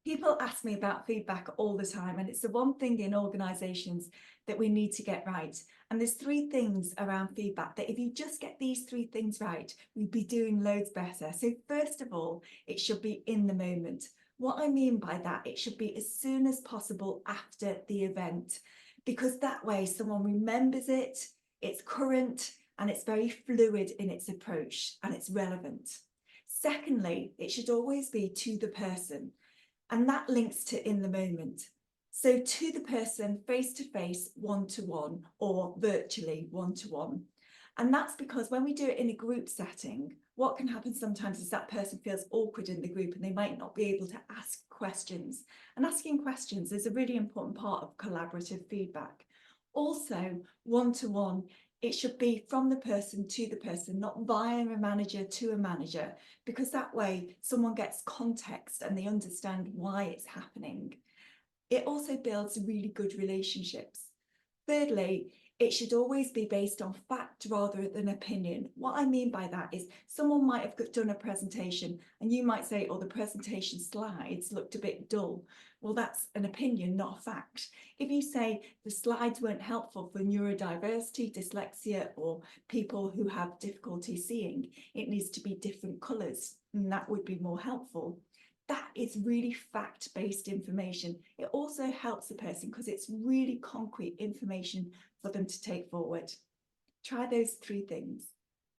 People ask me about feedback all the time, and it's the one thing in organisations that we need to get right. And there's three things around feedback that if you just get these three things right, we'd be doing loads better. So first of all, it should be in the moment. What I mean by that, it should be as soon as possible after the event, because that way someone remembers it, it's current, and it's very fluid in its approach, and it's relevant. Secondly, it should always be to the person. And that links to in the moment. So to the person, face to face, one to one, or virtually one to one. And that's because when we do it in a group setting, what can happen sometimes is that person feels awkward in the group and they might not be able to ask questions. And asking questions is a really important part of collaborative feedback. Also, one to one, it should be from the person to the person, not via a manager to a manager, because that way someone gets context and they understand why it's happening. It also builds really good relationships. Thirdly, it should always be based on fact rather than opinion. What I mean by that is someone might have done a presentation and you might say, oh, the presentation slides looked a bit dull. Well, that's an opinion, not a fact. If you say the slides weren't helpful for neurodiversity, dyslexia, or people who have difficulty seeing, it needs to be different colours, and that would be more helpful. That is really fact-based information. It also helps the person because it's really concrete information for them to take forward. Try those three things.